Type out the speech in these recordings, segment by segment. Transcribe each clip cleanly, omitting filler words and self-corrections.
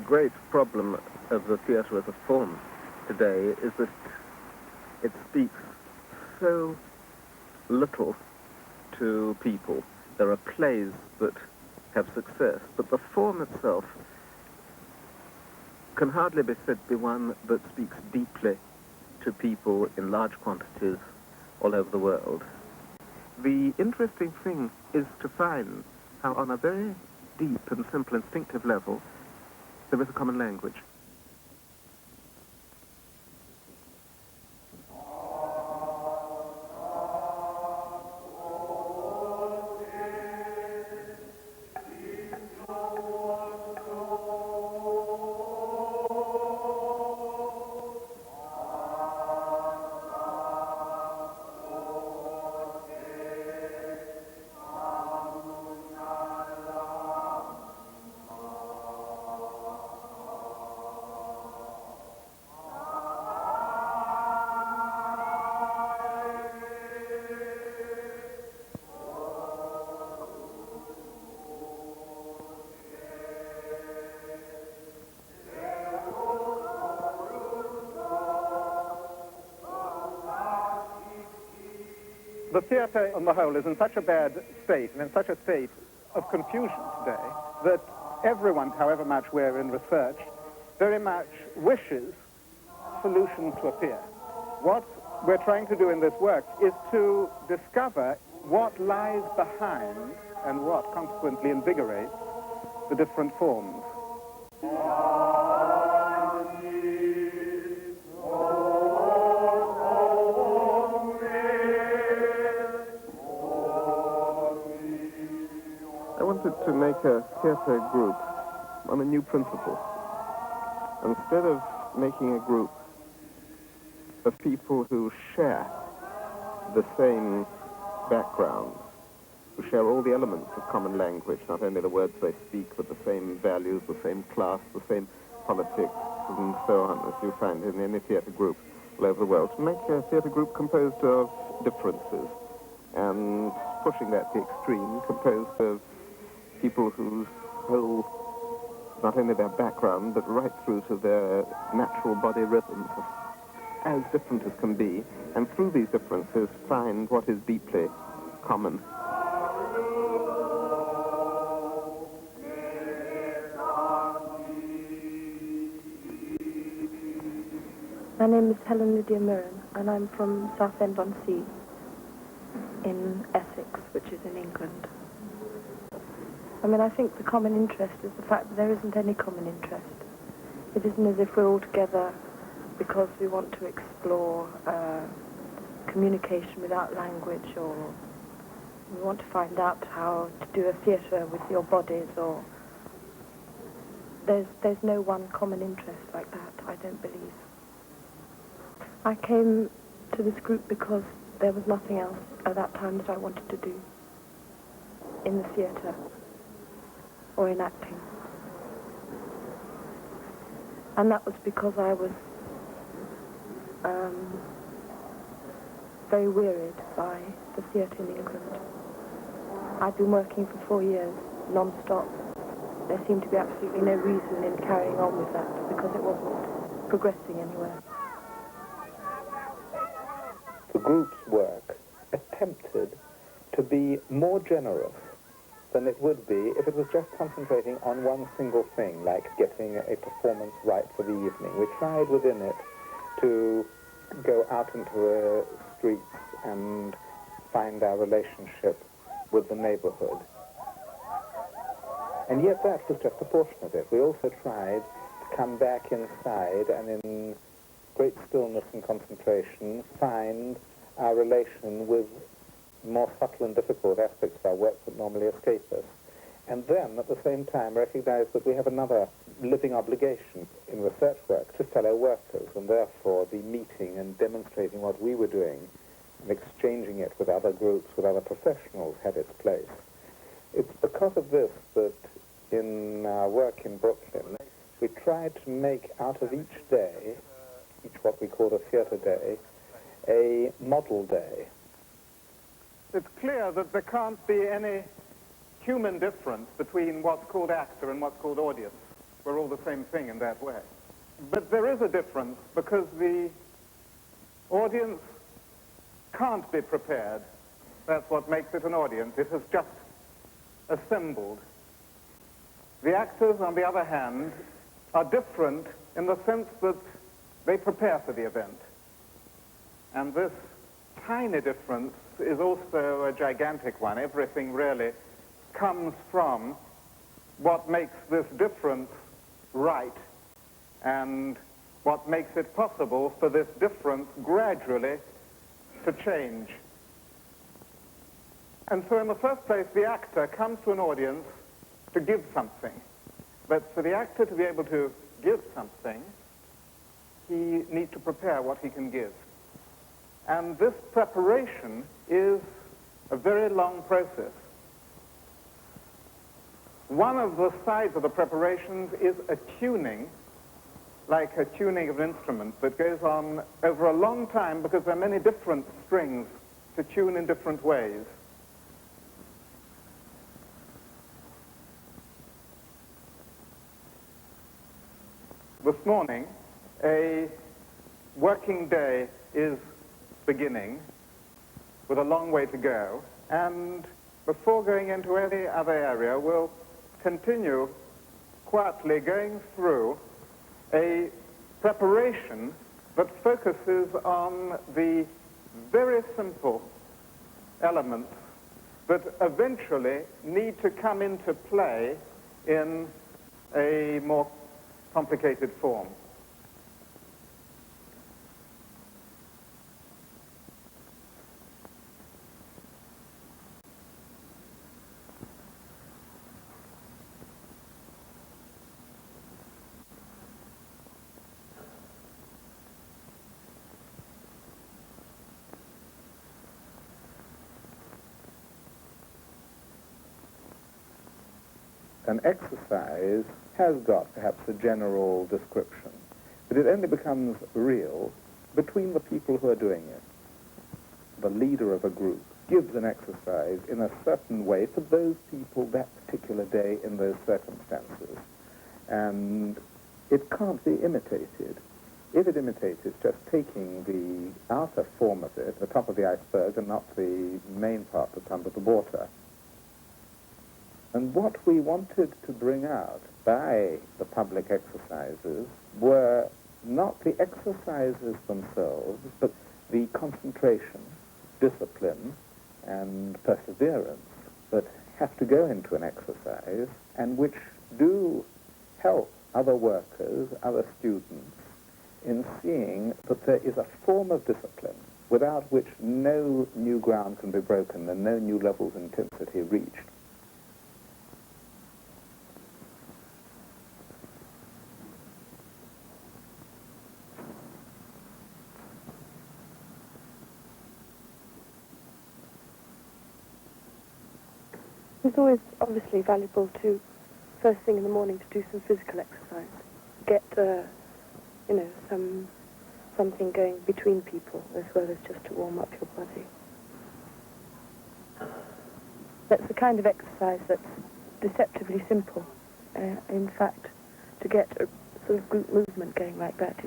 great problem of the theatre as a form today is that it speaks so little to people. There are plays that have success, but the form itself can hardly be said to be one that speaks deeply to people in large quantities all over the world. The interesting thing is to find how on a very deep and simple instinctive level there is a common language. The theatre on the whole is in such a bad state and in such a state of confusion today that everyone, however much we're in research, very much wishes solutions to appear. What we're trying to do in this work is to discover what lies behind and what consequently invigorates the different forms. To make a theatre group on a new principle. Instead of making a group of people who share the same background, who share all the elements of common language, not only the words they speak, but the same values, the same class, the same politics, and so on, as you find in any theatre group all over the world, to make a theatre group composed of differences, and pushing that to the extreme, composed of people whose whole, not only their background, but right through to their natural body rhythms are as different as can be, and through these differences find what is deeply common. My name is Helen Lydia Mirren, and I'm from Southend-on-Sea in Essex, which is in England. I mean, I think the common interest is the fact that there isn't any common interest. It isn't as if we're all together because we want to explore communication without language, or we want to find out how to do a theatre with your bodies, or there's no one common interest like that, I don't believe. I came to this group because there was nothing else at that time that I wanted to do in the theatre or in acting. And that was because I was very wearied by the theatre in England. I'd been working for 4 years, non-stop. There seemed to be absolutely no reason in carrying on with that because it wasn't progressing anywhere. The group's work attempted to be more generous than it would be if it was just concentrating on one single thing, like getting a performance right for the evening. We tried within it to go out into the streets and find our relationship with the neighborhood. And yet that was just a portion of it. We also tried to come back inside and in great stillness and concentration find our relation with more subtle and difficult aspects of our work that normally escape us. And then, at the same time, recognize that we have another living obligation in research work to fellow workers, and therefore the meeting and demonstrating what we were doing and exchanging it with other groups, with other professionals, had its place. It's because of this that in our work in Brooklyn, we tried to make out of each day, each what we called a theatre day, a model day. It's clear that there can't be any human difference between what's called actor and what's called audience. we're all the same thing in that way. But there is a difference because the audience can't be prepared. That's what makes it an audience. It has just assembled. The actors, on the other hand, are different in the sense that they prepare for the event. And this tiny difference is also a gigantic one. Everything really comes from what makes this difference right and what makes it possible for this difference gradually to change. And so in the first place, the actor comes to an audience to give something. But for the actor to be able to give something, he needs to prepare what he can give. And this preparation is a very long process. One of the sides of the preparations is a tuning, like a tuning of an instrument that goes on over a long time because there are many different strings to tune in different ways. This morning, a working day is beginning with a long way to go, and before going into any other area, we'll continue quietly going through a preparation that focuses on the very simple elements that eventually need to come into play in a more complicated form. An exercise has got perhaps a general description, but it only becomes real between the people who are doing it. The leader of a group gives an exercise in a certain way to those people that particular day in those circumstances. And it can't be imitated. If it imitates, it's just taking the outer form of it, the top of the iceberg, and not the main part that's under the water. And what we wanted to bring out by the public exercises were not the exercises themselves, but the concentration, discipline, and perseverance that have to go into an exercise and which do help other workers, other students, in seeing that there is a form of discipline without which no new ground can be broken and no new levels of intensity reached. It's always obviously valuable to, first thing in the morning, to do some physical exercise. Get, something going between people as well as just to warm up your body. That's the kind of exercise that's deceptively simple. In fact, to get a sort of group movement going like that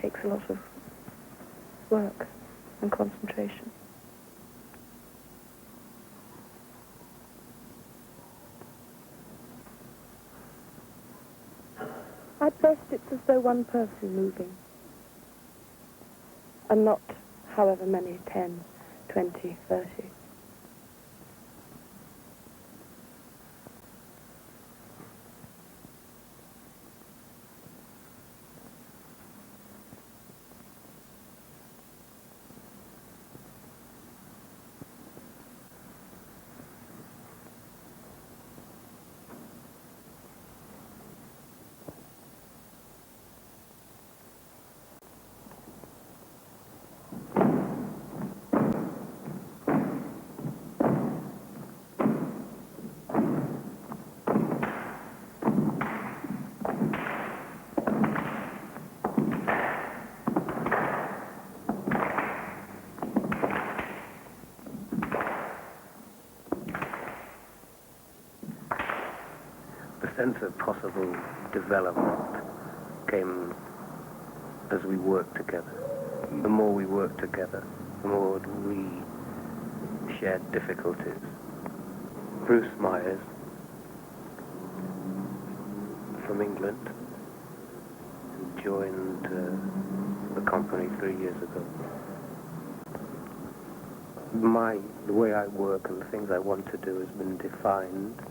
takes a lot of work and concentration. At best, it's as though one person moving, and not however many, 10, 20, 30. sense of possible development came as we worked together. The more we worked together, the more we shared difficulties. Bruce Myers from England joined the company 3 years ago. The way I work and the things I want to do has been defined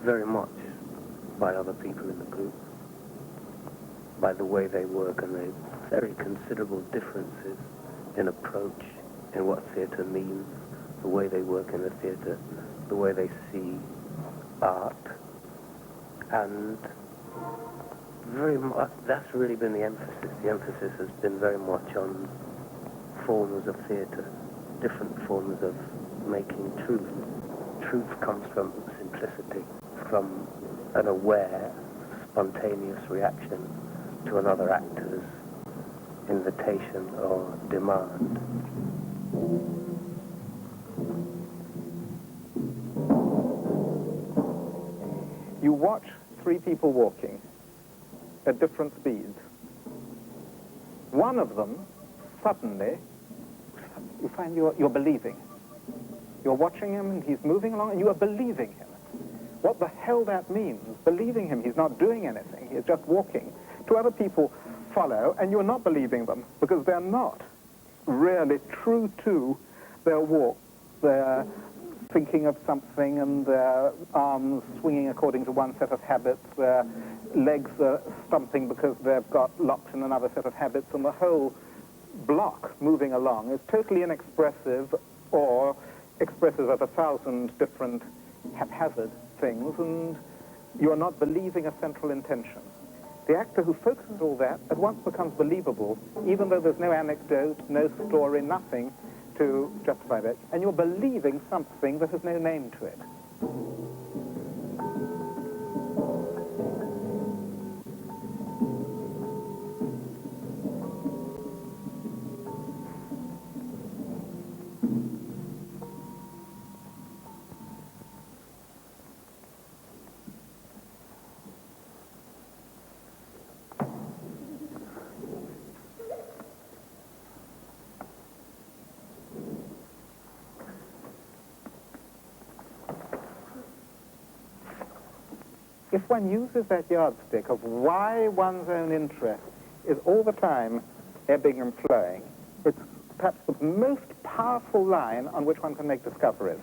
very much by other people in the group, by the way they work, and the very considerable differences in approach, in what theatre means, the way they work in the theatre, the way they see art, and very much, that's really been the emphasis. The emphasis has been very much on forms of theatre, different forms of making truth. Truth comes from simplicity, from an aware, spontaneous reaction to another actor's invitation or demand. You watch three people walking at different speeds. One of them, suddenly, you find you're believing. You're watching him and he's moving along and you are believing him. What the hell that means, believing him, he's not doing anything, he's just walking. Two other people follow and you're not believing them because they're not really true to their walk. They're thinking of something and their arms swinging according to one set of habits, their legs are stumping because they've got locked in another set of habits, and the whole block moving along is totally inexpressive or expressive of 1,000 different haphazard things, and you are not believing a central intention. The actor who focuses all that at once becomes believable, even though there's no anecdote, no story, nothing to justify that, and you're believing something that has no name to it. If one uses that yardstick of why one's own interest is all the time ebbing and flowing, it's perhaps the most powerful line on which one can make discoveries.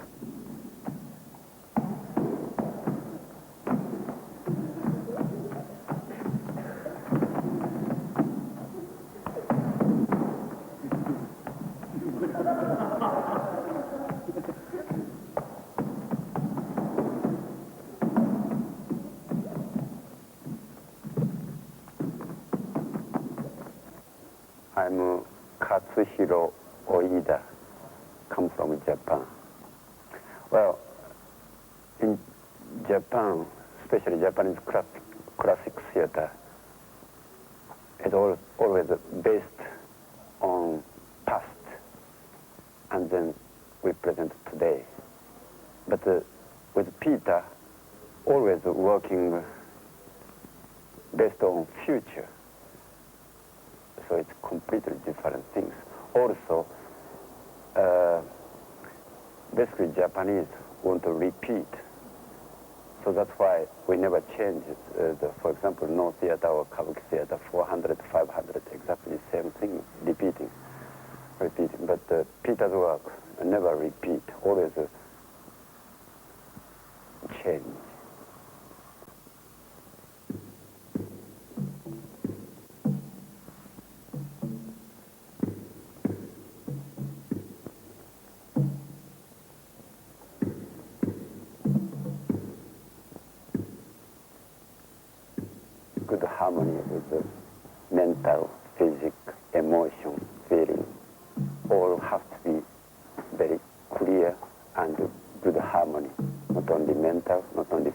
I'm Katsuhiro Oida, come from Japan. Well, in Japan, especially Japanese classic theater, it's always based on past and then we present today. But with Peter, always working based on future. So it's completely different things. Also, basically Japanese want to repeat. So that's why we never change it. For example, no theater or Kabuki theater, 400, 500, exactly the same thing, repeating. But Peter's work never repeat, always change. Good harmony with the mental, physical, emotion, feeling, all have to be very clear and good harmony, not only mental, not only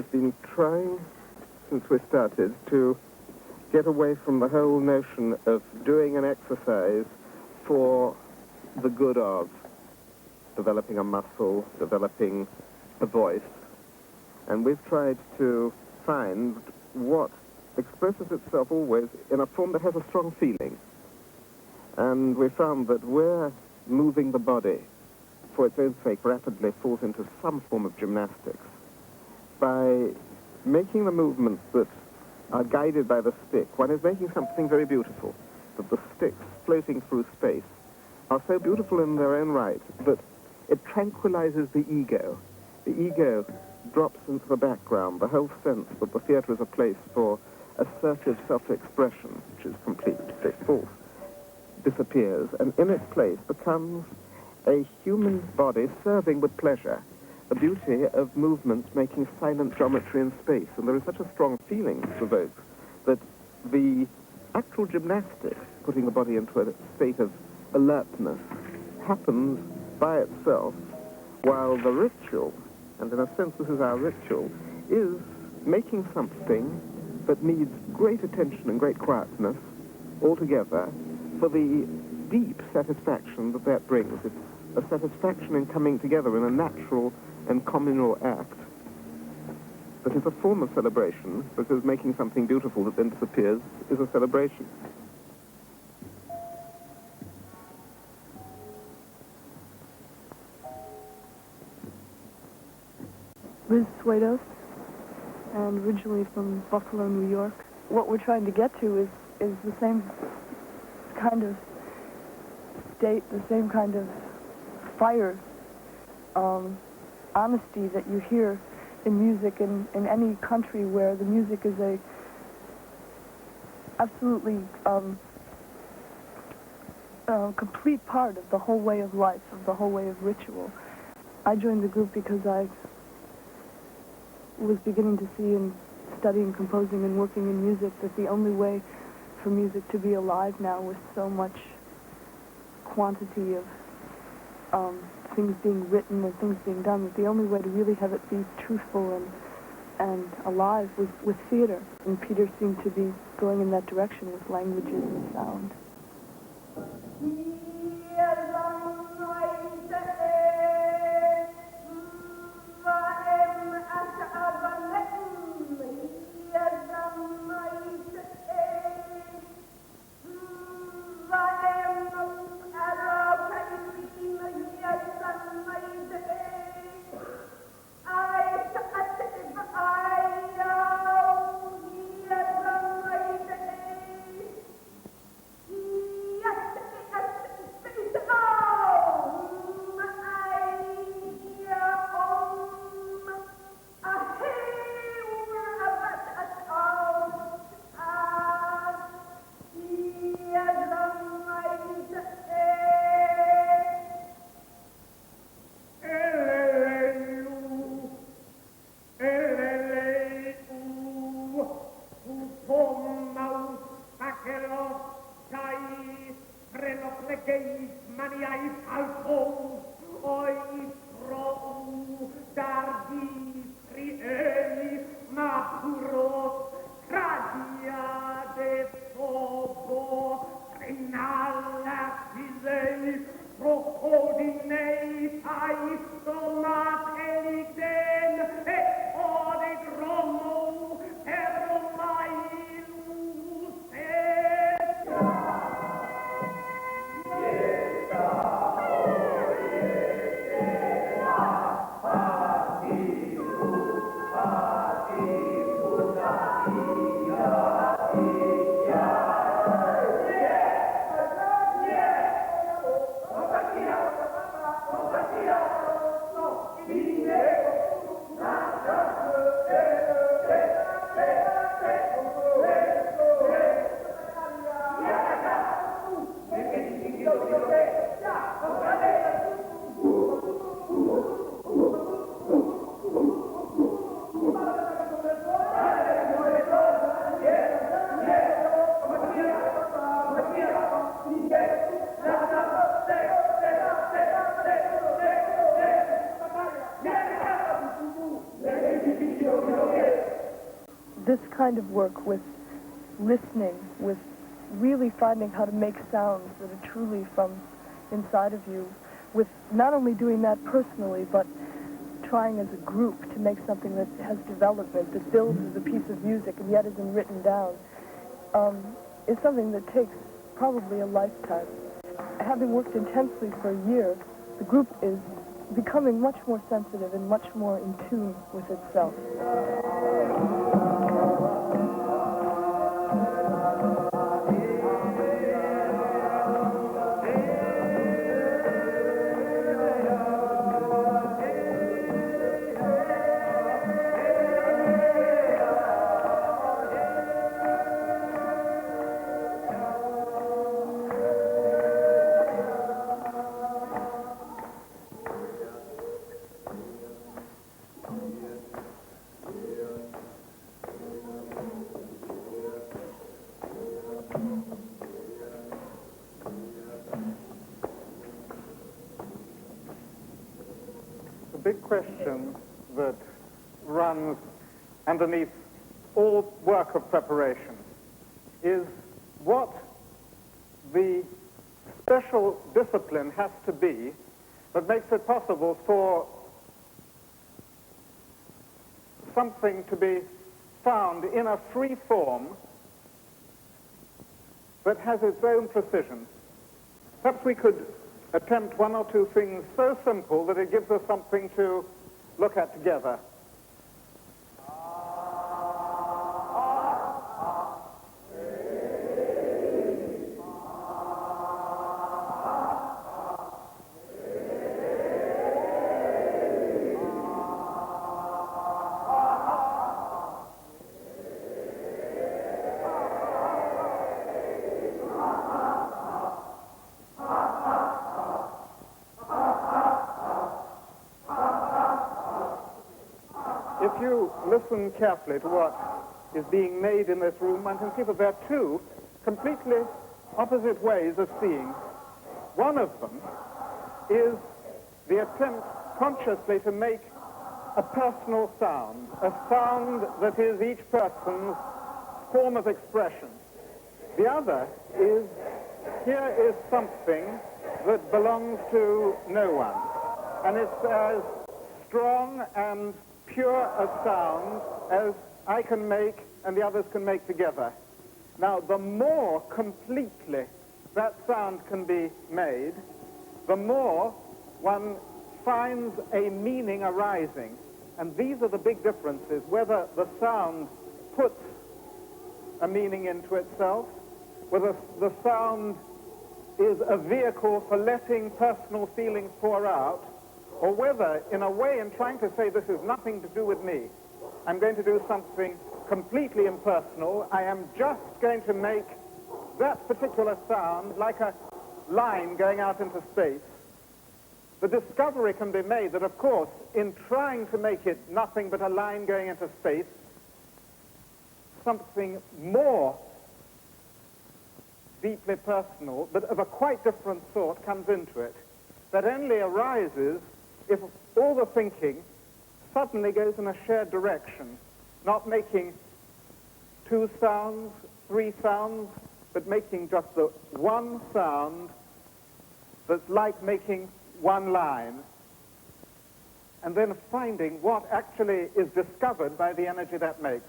we've been trying, since we started, to get away from the whole notion of doing an exercise for the good of developing a muscle, developing a voice. And we've tried to find what expresses itself always in a form that has a strong feeling. And we found that where moving the body for its own sake rapidly falls into some form of gymnastics, by making the movements that are guided by the stick, one is making something very beautiful, that the sticks floating through space are so beautiful in their own right that it tranquilizes the ego. The ego drops into the background. The whole sense that the theater is a place for assertive self-expression, which is completely false, disappears, and in its place becomes a human body serving with pleasure the beauty of movements making silent geometry in space. And there is such a strong feeling provoked that the actual gymnastics, putting the body into a state of alertness, happens by itself, while the ritual, and in a sense this is our ritual, is making something that needs great attention and great quietness altogether for the deep satisfaction that that brings. It's a satisfaction in coming together in a natural and communal act that is a form of celebration, because making something beautiful that then disappears is a celebration. Liz Suedos, and originally from Buffalo, New York. What we're trying to get to is the same kind of state, the same kind of fire, honesty that you hear in music in any country where the music is a absolutely complete part of the whole way of life, of the whole way of ritual. I joined the group because I was beginning to see in studying, composing, and working in music that the only way for music to be alive now with so much quantity of things being written and things being done, that the only way to really have it be truthful and alive was with theater. And Peter seemed to be going in that direction with languages and sound. kind of work with listening, with really finding how to make sounds that are truly from inside of you, with not only doing that personally, but trying as a group to make something that has development, that builds as a piece of music and yet isn't written down, is something that takes probably a lifetime. Having worked intensely for a year, the group is becoming much more sensitive and much more in tune with itself. Big question that runs underneath all work of preparation is what the special discipline has to be that makes it possible for something to be found in a free form that has its own precision. Perhaps we could attempt one or two things so simple that it gives us something to look at together. If you listen carefully to what is being made in this room, one can see that there are two completely opposite ways of seeing. One of them is the attempt consciously to make a personal sound, a sound that is each person's form of expression. The other is, here is something that belongs to no one, and it's as strong and pure a sound as I can make and the others can make together. Now, the more completely that sound can be made, the more one finds a meaning arising. And these are the big differences, whether the sound puts a meaning into itself, whether the sound is a vehicle for letting personal feelings pour out, or whether, in a way, in trying to say this is nothing to do with me, I'm going to do something completely impersonal. I am just going to make that particular sound like a line going out into space. The discovery can be made that, of course, in trying to make it nothing but a line going into space, something more deeply personal, but of a quite different sort, comes into it, that only arises if all the thinking suddenly goes in a shared direction, not making two sounds, three sounds, but making just the one sound that's like making one line, and then finding what actually is discovered by the energy that makes.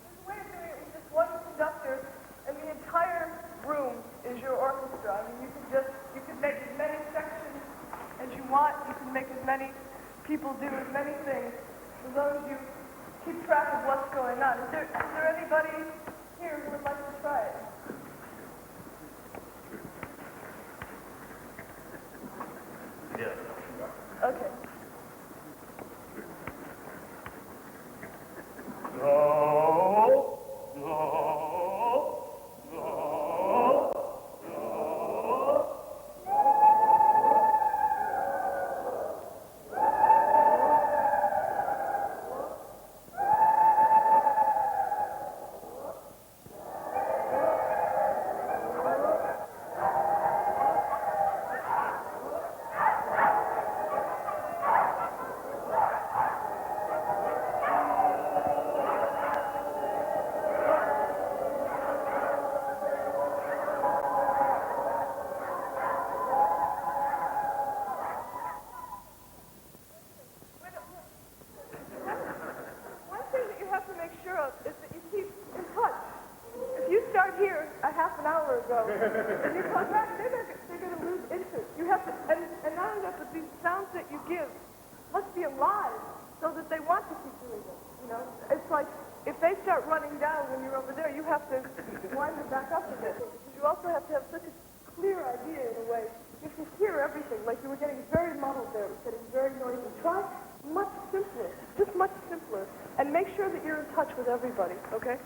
There's a way of doing it with just one conductor, and the entire room is your orchestra. I mean, you could make as many sections as you want. You can make as many people do as many things, as long as you keep track of what's going on. Is there anybody here who would like to try it? Yeah. Okay. half an hour ago. And you come back, they're going to lose interest. You have to, and not only that, but these sounds that you give must be alive so that they want to keep doing it. You know, it's like if they start running down when you're over there, you have to wind it back up a bit. Because you also have to have such a clear idea in a way. You have to hear everything. Like you were getting very muddled there. It was getting very noisy. Try much simpler, just much simpler, and make sure that you're in touch with everybody. Okay?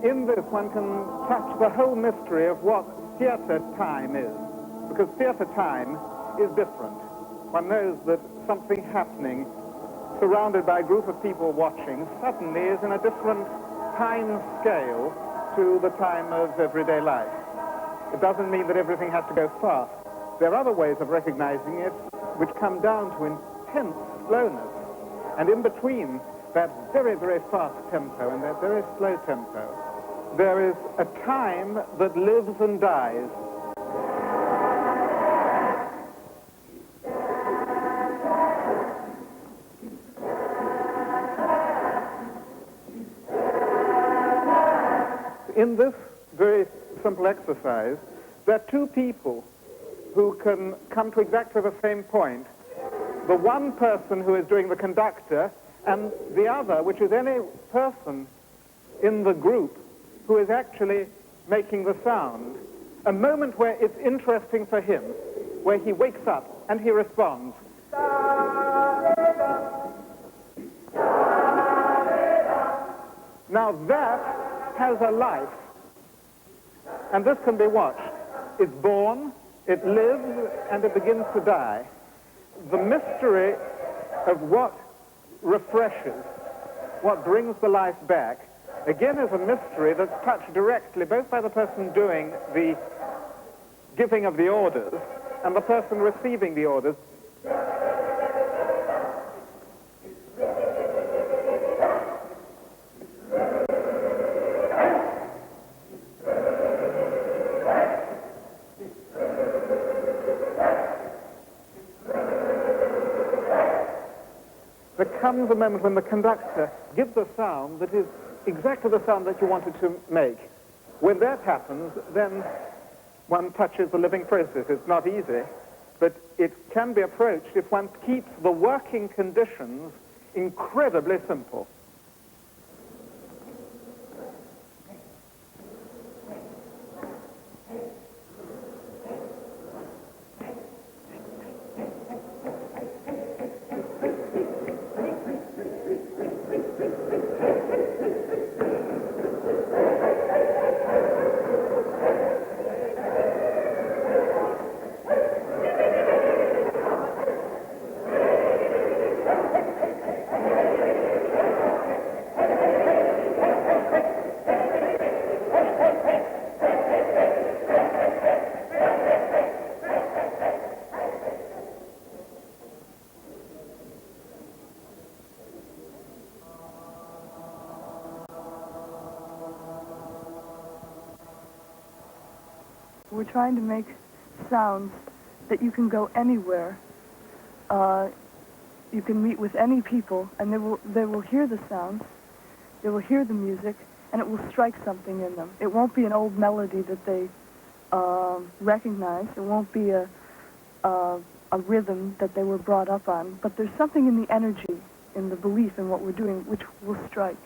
In this, one can touch the whole mystery of what theatre time is, because theatre time is different. One knows that something happening, surrounded by a group of people watching, suddenly is in a different time scale to the time of everyday life. It doesn't mean that everything has to go fast. There are other ways of recognizing it which come down to intense slowness, and in between that very, very fast tempo and that very slow tempo, there is a time that lives and dies. In this very simple exercise, there are two people who can come to exactly the same point. The one person who is doing the conductor, and the other, which is any person in the group who is actually making the sound. A moment where it's interesting for him, where he wakes up and he responds. Now that has a life, and this can be watched. It's born, it lives, and it begins to die. The mystery of what refreshes, what brings the life back, again is a mystery that's touched directly both by the person doing the giving of the orders and the person receiving the orders. There comes a moment when the conductor gives a sound that is exactly the sound that you wanted to make. When that happens, then one touches the living process. It's not easy, but it can be approached if one keeps the working conditions incredibly simple. We're trying to make sounds that you can go anywhere. You can meet with any people, and they will hear the sounds, they will hear the music, and it will strike something in them. It won't be an old melody that they recognize. It won't be a rhythm that they were brought up on. But there's something in the energy, in the belief in what we're doing, which will strike.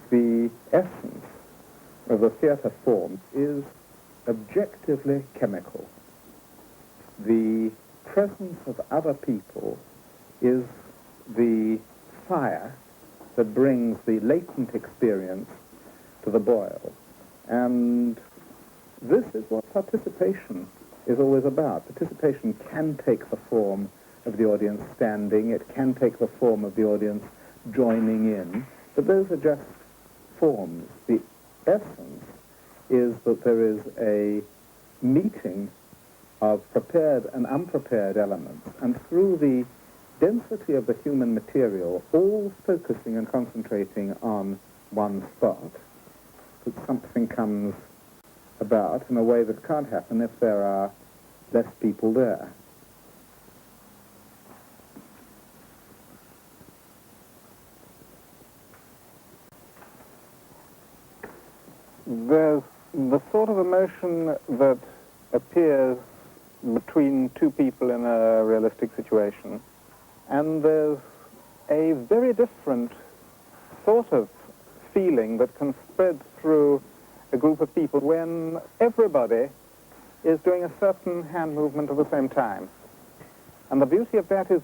the essence of the theatre form is objectively chemical. The presence of other people is the fire that brings the latent experience to the boil. And this is what participation is always about. Participation can take the form of the audience standing, it can take the form of the audience joining in, but those are just forms. The essence is that there is a meeting of prepared and unprepared elements, and through the density of the human material, all focusing and concentrating on one spot, that something comes about in a way that can't happen if there are less people there. There's the sort of emotion that appears between two people in a realistic situation, and there's a very different sort of feeling that can spread through a group of people when everybody is doing a certain hand movement at the same time. And the beauty of that is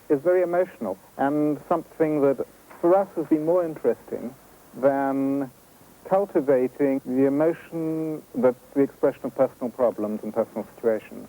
very emotional, and something that for us has been more interesting than cultivating the emotion that's the expression of personal problems and personal situations.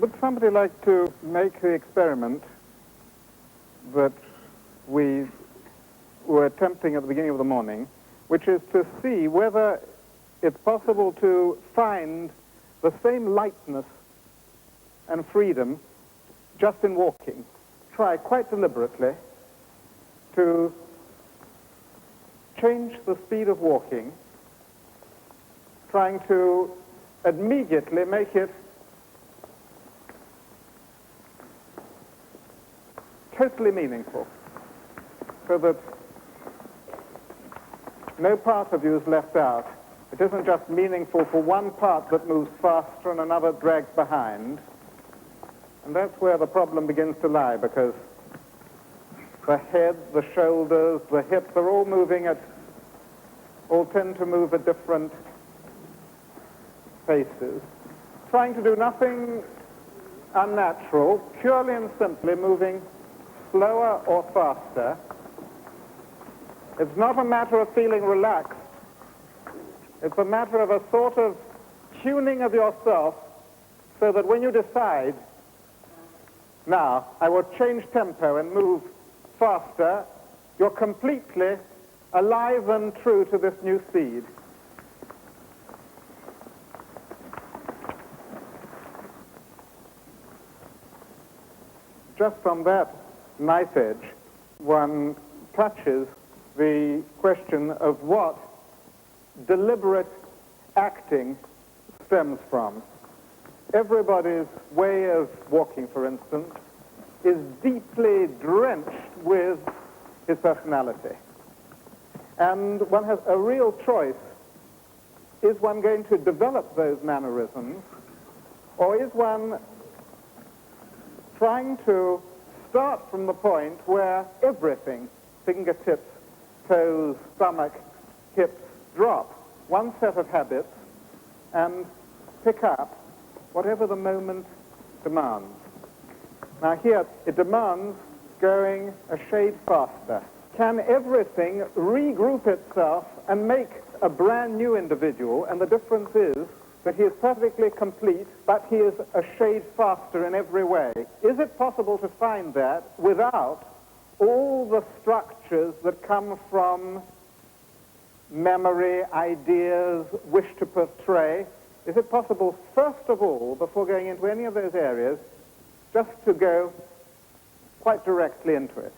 Would somebody like to make the experiment that we were attempting at the beginning of the morning, which is to see whether it's possible to find the same lightness and freedom just in walking? Try quite deliberately to change the speed of walking, trying to immediately make it totally meaningful, so that no part of you is left out. It isn't just meaningful for one part that moves faster and another drags behind. And that's where the problem begins to lie, because the head, the shoulders, the hips are all tend to move at different paces, trying to do nothing unnatural, purely and simply moving slower or faster. It's not a matter of feeling relaxed. It's a matter of a sort of tuning of yourself so that when you decide, now, I will change tempo and move faster, you're completely alive and true to this new speed. Just from that knife edge, one touches the question of what deliberate acting stems from. Everybody's way of walking, for instance, is deeply drenched with his personality. And one has a real choice. Is one going to develop those mannerisms, or is one trying to start from the point where everything, fingertips, toes, stomach, hips, drop one set of habits and pick up whatever the moment demands. Now here, it demands going a shade faster. Can everything regroup itself and make a brand new individual? And the difference is that he is perfectly complete, but he is a shade faster in every way. Is it possible to find that without all the structures that come from memory, ideas, wish to portray? Is it possible, first of all, before going into any of those areas, just to go quite directly into it?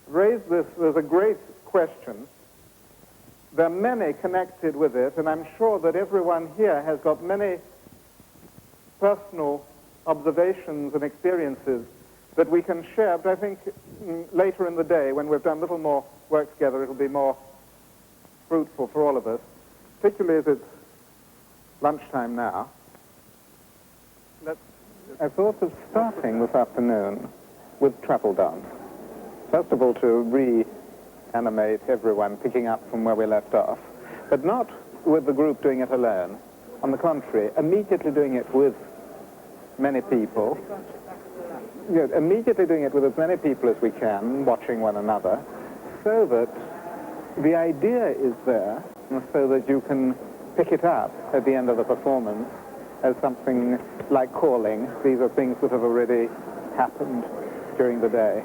Raise this as a great question, there are many connected with it, and I'm sure that everyone here has got many personal observations and experiences that we can share, but I think later in the day, when we've done a little more work together, it'll be more fruitful for all of us, particularly as it's lunchtime now. I thought of starting this afternoon with treble dance. First of all, to reanimate everyone, picking up from where we left off, but not with the group doing it alone. On the contrary, immediately doing it with many people. Yes, immediately doing it with as many people as we can, watching one another, so that the idea is there, so that you can pick it up at the end of the performance as something like calling. These are things that have already happened during the day.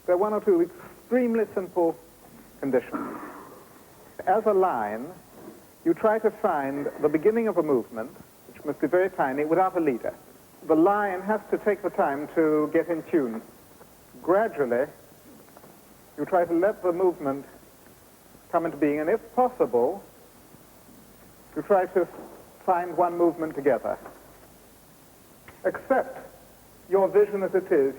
There are one or two extremely simple conditions. As a line, you try to find the beginning of a movement, which must be very tiny, without a leader. The line has to take the time to get in tune. Gradually, you try to let the movement come into being, and if possible, you try to find one movement together. Accept your vision as it is.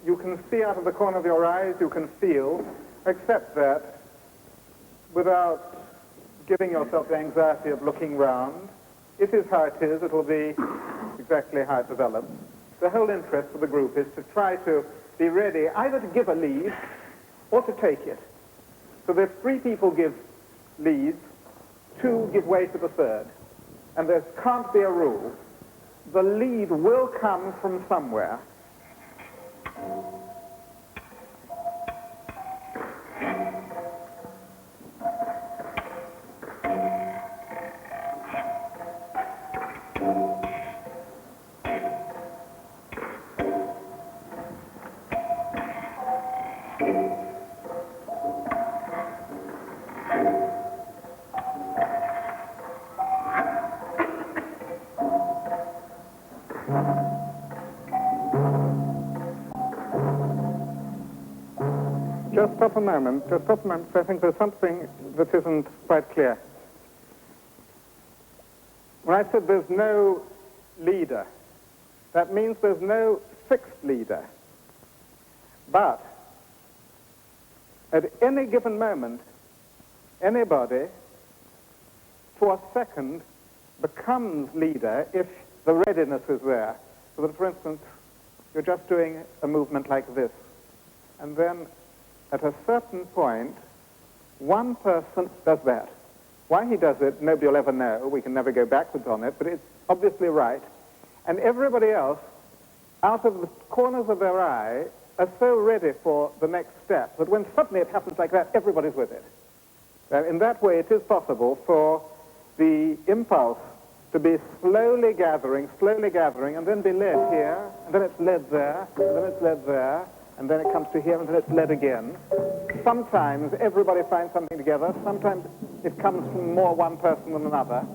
You can see out of the corner of your eyes, you can feel. Accept that without giving yourself the anxiety of looking round. It is how it is. It will be exactly how it develops. The whole interest of the group is to try to be ready either to give a lead or to take it. So that if 3 people give leads, 2 give way to the third. And there can't be a rule. The lead will come from somewhere. Just stop a moment, because I think there's something that isn't quite clear. When I said there's no leader, that means there's no fixed leader. But at any given moment, anybody, for a second, becomes leader if the readiness is there. So that, for instance, you're just doing a movement like this, and then at a certain point, one person does that. Why he does it, nobody will ever know. We can never go backwards on it, but it's obviously right. And everybody else, out of the corners of their eye, are so ready for the next step that when suddenly it happens like that, everybody's with it. In that way, it is possible for the impulse to be slowly gathering, and then be led here, and then it's led there, and then it's led there, and then it comes to here, and then it's led again. Sometimes everybody finds something together. Sometimes it comes from more one person than another.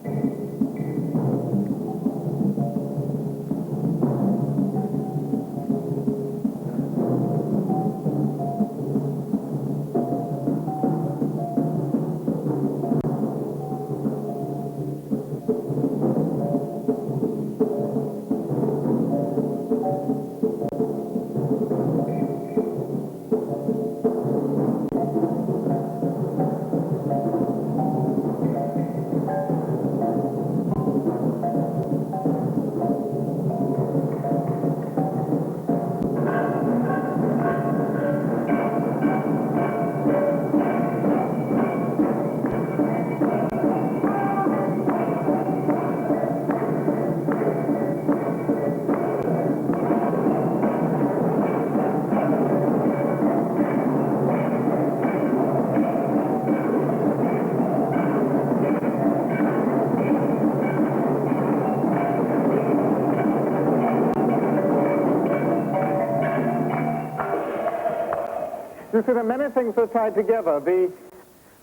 You see, there are many things that are tied together.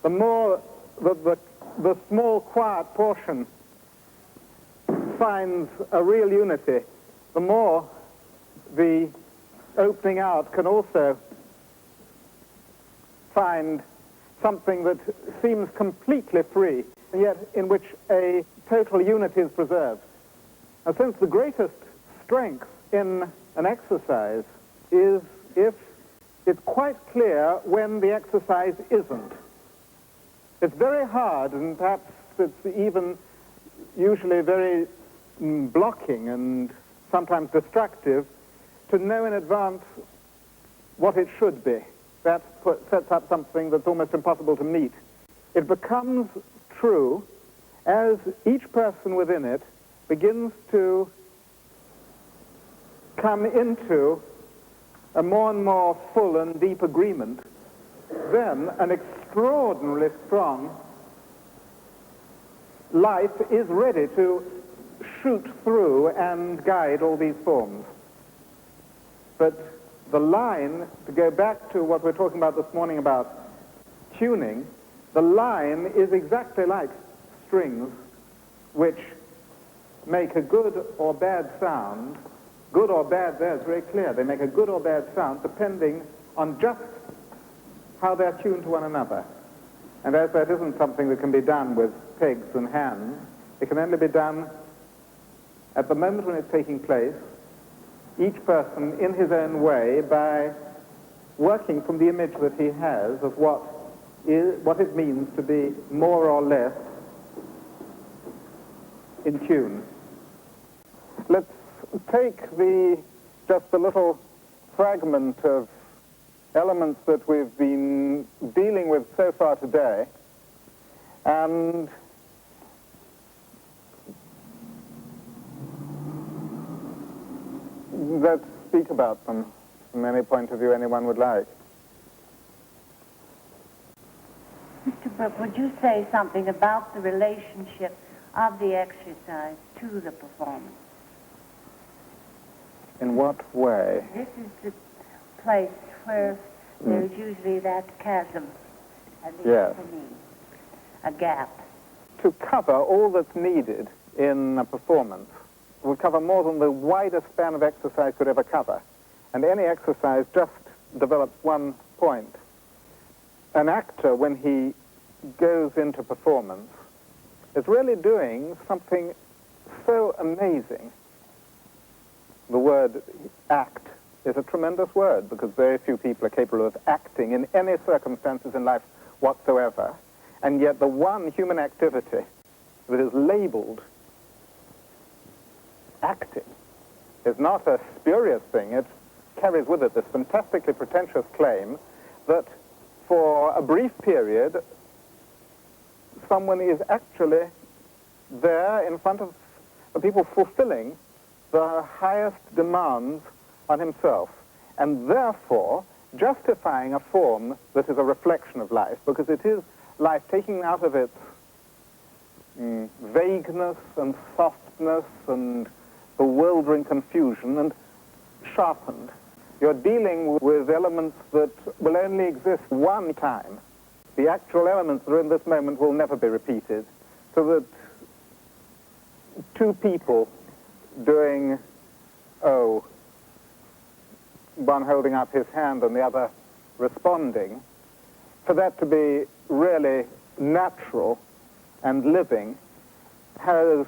The more the small, quiet portion finds a real unity, the more the opening out can also find something that seems completely free, and yet in which a total unity is preserved. And since the greatest strength in an exercise is if it's quite clear when the exercise isn't. It's very hard, and perhaps it's even usually very blocking and sometimes destructive, to know in advance what it should be. That sets up something that's almost impossible to meet. It becomes true as each person within it begins to come into a more and more full and deep agreement. Then an extraordinarily strong life is ready to shoot through and guide all these forms. But the line, to go back to what we're talking about this morning about tuning, the line is exactly like strings which make a good or bad sound. Good or bad there is very clear. They make a good or bad sound depending on just how they're tuned to one another. And as that isn't something that can be done with pegs and hands, it can only be done at the moment when it's taking place, each person in his own way, by working from the image that he has of what it means to be more or less in tune. Let's take just the little fragment of elements that we've been dealing with so far today, and let's speak about them from any point of view anyone would like. Mr. Brook, would you say something about the relationship of the exercise to the performance? In what way? This is the place where there's usually that chasm, at least Yes. for me, a gap. To cover all that's needed in a performance will cover more than the widest span of exercise could ever cover. And any exercise just develops one point. An actor, when he goes into performance, is really doing something so amazing. The word act is a tremendous word, because very few people are capable of acting in any circumstances in life whatsoever. And yet the one human activity that is labeled acting is not a spurious thing. It carries with it this fantastically pretentious claim that for a brief period, someone is actually there in front of the people fulfilling the highest demands on himself, and therefore justifying a form that is a reflection of life, because it is life taking out of its vagueness and softness and bewildering confusion and sharpened. You're dealing with elements that will only exist one time. The actual elements that are in this moment will never be repeated, so that two people doing, one holding up his hand and the other responding, for that to be really natural and living, has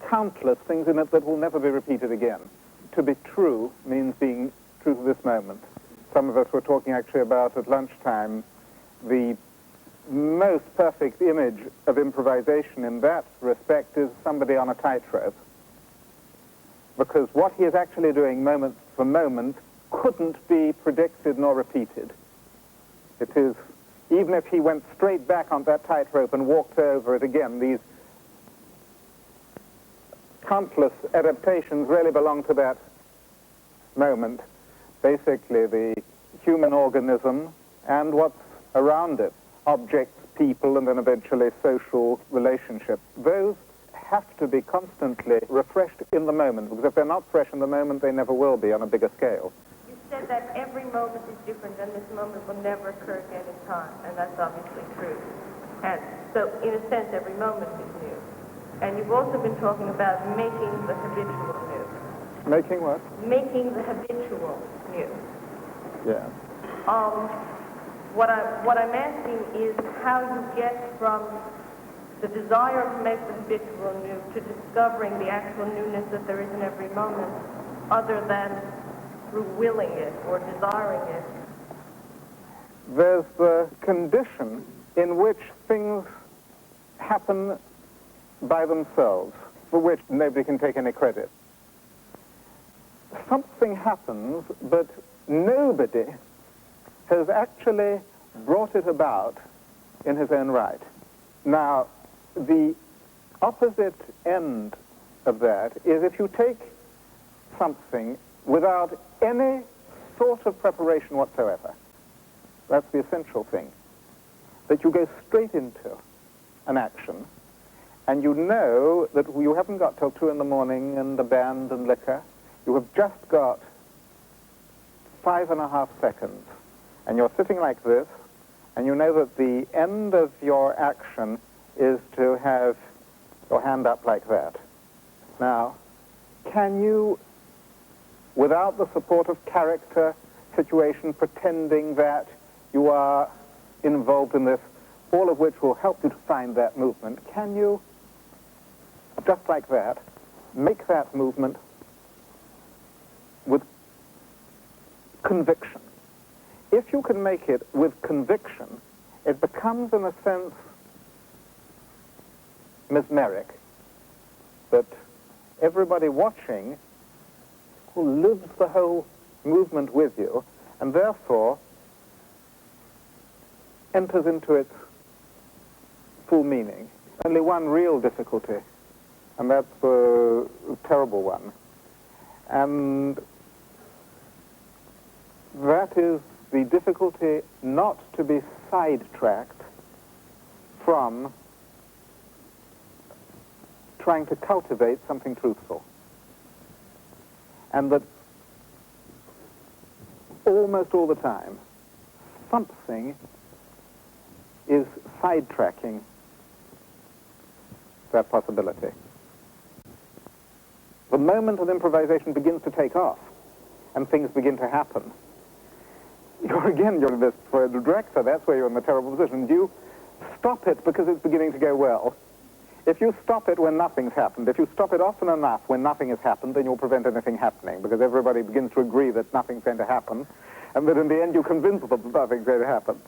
countless things in it that will never be repeated again. To be true means being true to this moment. Some of us were talking actually about at lunchtime the most perfect image of improvisation in that respect is somebody on a tightrope. Because what he is actually doing moment for moment couldn't be predicted nor repeated. It is, even if he went straight back on that tightrope and walked over it again, these countless adaptations really belong to that moment. Basically, the human organism and what's around it, objects, people, and then eventually social relationships. Those have to be constantly refreshed in the moment, because if they're not fresh in the moment, they never will be on a bigger scale. You said that every moment is different, and this moment will never occur again in time, and that's obviously true. And so, in a sense, every moment is new. And you've also been talking about making the habitual new. Making what? Making the habitual new. Yeah. What I'm asking is how you get from the desire to make the habitual new to discovering the actual newness that there is in every moment, other than through willing it or desiring it. There's the condition in which things happen by themselves, for which nobody can take any credit. Something happens, but nobody has actually brought it about in his own right. Now, the opposite end of that is if you take something without any sort of preparation whatsoever. That's the essential thing. That you go straight into an action, and you know that you haven't got till 2 in the morning and a band and liquor. You have just got 5.5 seconds. And you're sitting like this, and you know that the end of your action is to have your hand up like that. Now, can you, without the support of character, situation, pretending that you are involved in this, all of which will help you to find that movement, can you, just like that, make that movement with conviction? If you can make it with conviction, it becomes, in a sense, mesmeric, that everybody watching who lives the whole movement with you, and therefore enters into its full meaning. Only one real difficulty, and that's a terrible one. And that is the difficulty not to be sidetracked from trying to cultivate something truthful. And that almost all the time, something is sidetracking that possibility. The moment an improvisation begins to take off and things begin to happen, you're this, for the director, that's where you're in the terrible position. You stop it because it's beginning to go well. If you stop it when nothing's happened, if you stop it often enough when nothing has happened, then you'll prevent anything happening, because everybody begins to agree that nothing's going to happen, and that in the end you convince them that nothing's going to happen.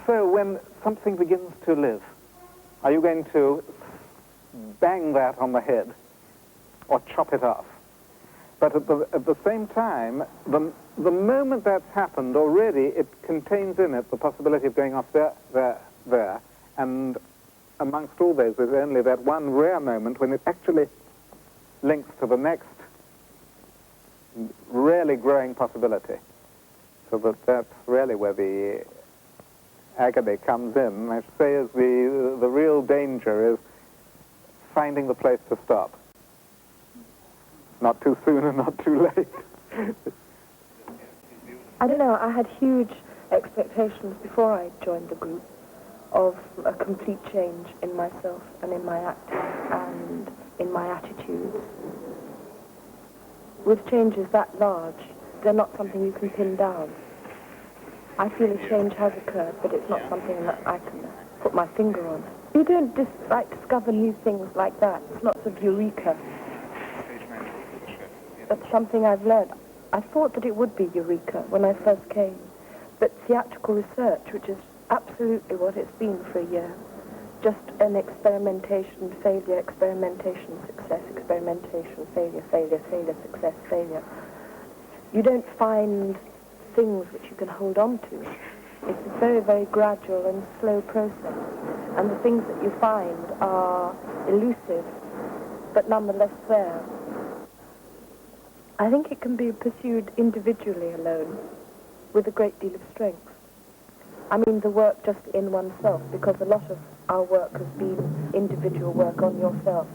So when something begins to live, are you going to bang that on the head or chop it off? But at the same time, the moment that's happened already, it contains in it the possibility of going off there, and amongst all those, there's only that one rare moment when it actually links to the next rarely growing possibility. So that's really where the agony comes in. I should say is the real danger is finding the place to stop. Not too soon and not too late. I don't know, I had huge expectations before I joined the group of a complete change in myself and in my acting and in my attitudes. With changes that large, they're not something you can pin down. I feel a change has occurred, but it's not something that I can put my finger on. You don't discover new things like that. It's lots of eureka. That's something I've learned. I thought that it would be eureka when I first came, but theatrical research, which is absolutely what it's been for a year, just an experimentation, failure, experimentation, success, experimentation, failure, failure, failure, success, failure. You don't find things which you can hold on to. It's a very, very gradual and slow process, and the things that you find are elusive, but nonetheless there. I think it can be pursued individually alone, with a great deal of strength. I mean the work just in oneself, because a lot of our work has been individual work on yourself.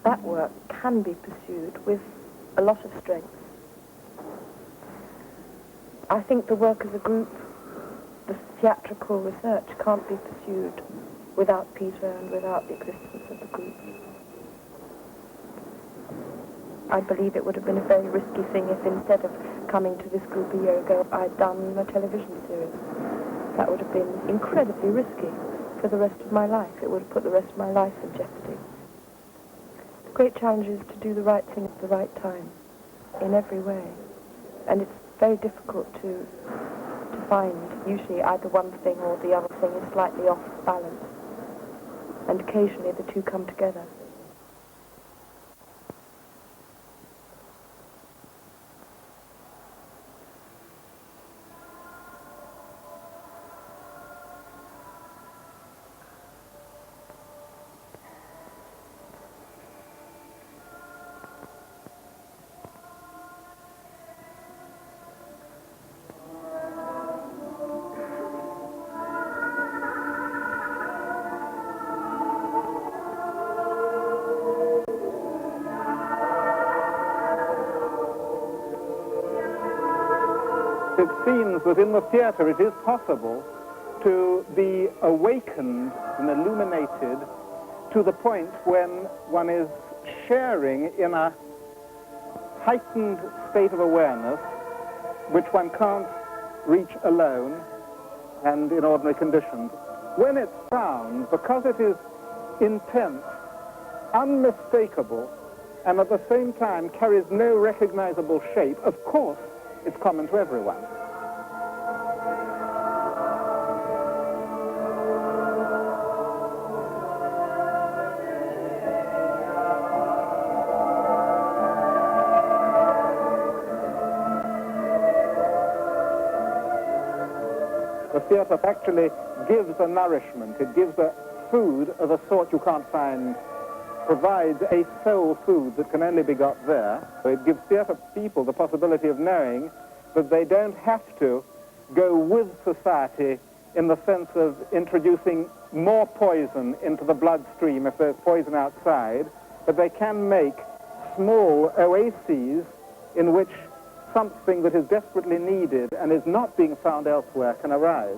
That work can be pursued with a lot of strength. I think the work as a group, the theatrical research, can't be pursued without Peter and without the existence of the group. I believe it would have been a very risky thing if instead of coming to this group a year ago, I'd done a television series. that would have been incredibly risky for the rest of my life. It would have put the rest of my life in jeopardy. The great challenge is to do the right thing at the right time, in every way. And it's very difficult to find. Usually either one thing or the other thing is slightly off balance. And occasionally the two come together. It seems that in the theatre it is possible to be awakened and illuminated to the point when one is sharing in a heightened state of awareness which one can't reach alone and in ordinary conditions. When it's sound, because it is intense, unmistakable, and at the same time carries no recognizable shape, of course it's common to everyone. The theatre actually gives a nourishment. It gives a food of a sort you can't find, provides a soul food that can only be got there. So it gives theatre people the possibility of knowing that they don't have to go with society in the sense of introducing more poison into the bloodstream if there's poison outside, but they can make small oases in which something that is desperately needed and is not being found elsewhere can arise.